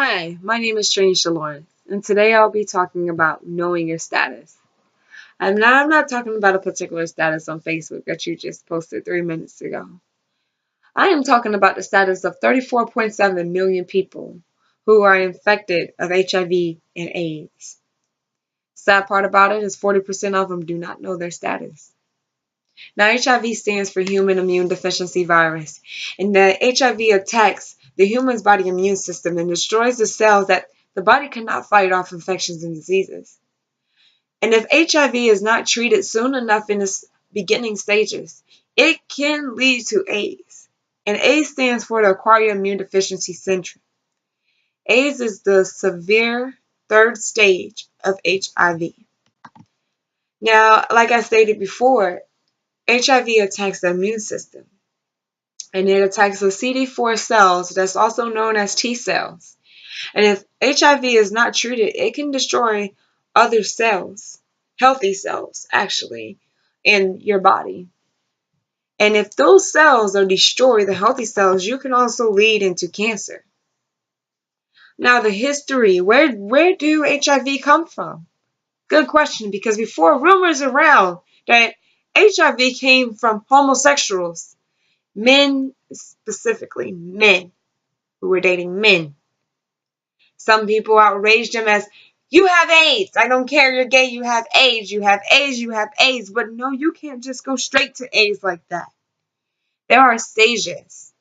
Hi, my name is Tranisha Lawrence, and today I'll be talking about knowing your status. I'm not talking about a particular status on Facebook that you just posted 3 minutes ago. I am talking about the status of 34.7 million people who are infected of HIV and AIDS. Sad part about it is 40% of them do not know their status. Now, HIV stands for Human Immune Deficiency Virus, and the HIV attacks the human's body immune system and destroys the cells that the body cannot fight off infections and diseases. And if HIV is not treated soon enough in its beginning stages, it can lead to AIDS. And AIDS stands for the Acquired Immune Deficiency Syndrome. AIDS is the severe third stage of HIV. Now, like I stated before, HIV attacks the immune system, and it attacks the CD4 cells that's also known as T cells. And if HIV is not treated, it can destroy other cells, healthy cells actually, in your body. And if those cells are destroyed, the healthy cells, you can also lead into cancer. Now the history, where do HIV come from? Good question, because before rumors around that HIV came from homosexuals, men, specifically men who were dating men. Some people outraged him as, you have AIDS. I don't care, you're gay, you have AIDS, you have AIDS, you have AIDS. But no, you can't just go straight to AIDS like that. There are stages.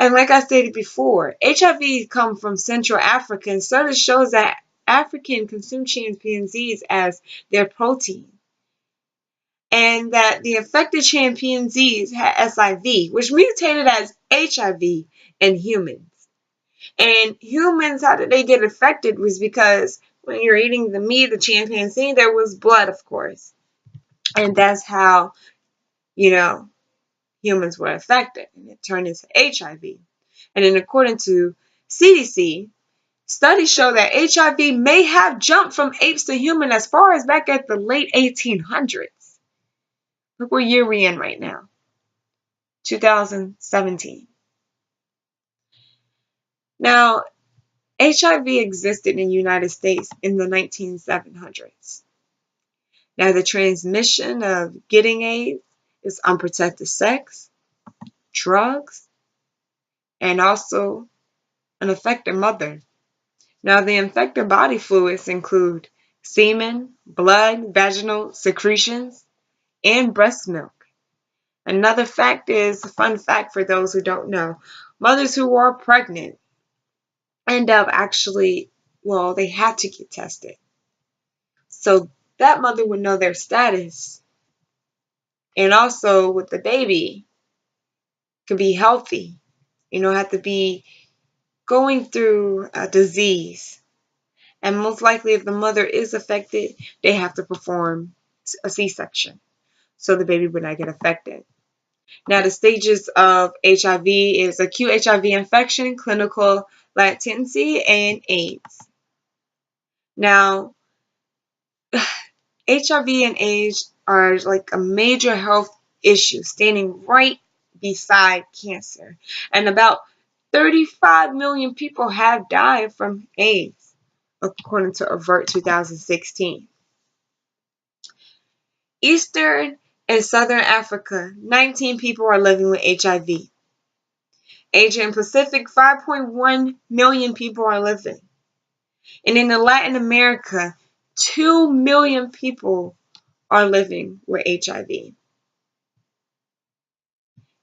And like I stated before, HIV comes from Central Africa, and studies shows that African consume chimpanzees as their protein. And that the affected chimpanzees had SIV, which mutated as HIV in humans. And humans, how did they get affected was because when you're eating the meat of the chimpanzee, there was blood, of course. And that's how, humans were affected. And it turned into HIV. And then according to CDC, studies show that HIV may have jumped from apes to human as far as back at the late 1800s. Look what year we're in right now. 2017. Now, HIV existed in the United States in the 1700s. Now, the transmission of getting AIDS is unprotected sex, drugs, and also an affected mother. Now, the infected body fluids include semen, blood, vaginal secretions, and breast milk. Another fact is, a fun fact for those who don't know, mothers who are pregnant end up actually, they have to get tested. So that mother would know their status. And also with the baby, could be healthy. Have to be going through a disease. And most likely if the mother is affected, they have to perform a C-section. So the baby would not get affected. Now the stages of HIV is acute HIV infection, clinical latency, and AIDS. Now, HIV and AIDS are like a major health issue, standing right beside cancer. And about 35 million people have died from AIDS, according to Avert 2016. Eastern and Southern Africa, 19 people are living with HIV. Asia and Pacific, 5.1 million people are living. And in Latin America, 2 million people are living with HIV.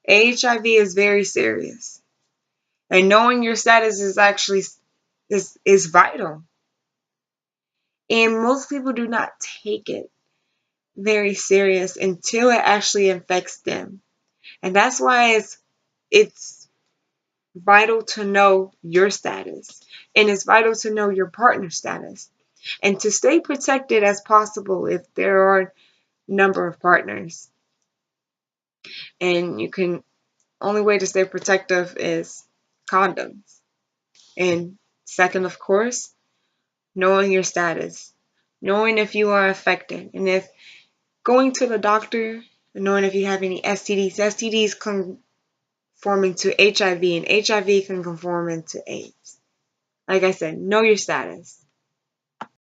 HIV is very serious. And knowing your status is actually is vital. And most people do not take it very serious until it actually affects them. And that's why it's vital to know your status. And it's vital to know your partner's status. And to stay protected as possible if there are a number of partners. And only way to stay protective is condoms. And second, of course, knowing your status, knowing if you are affected, and if going to the doctor, knowing if you have any STDs. STDs conform into HIV, and HIV can conform into AIDS. Like I said, know your status.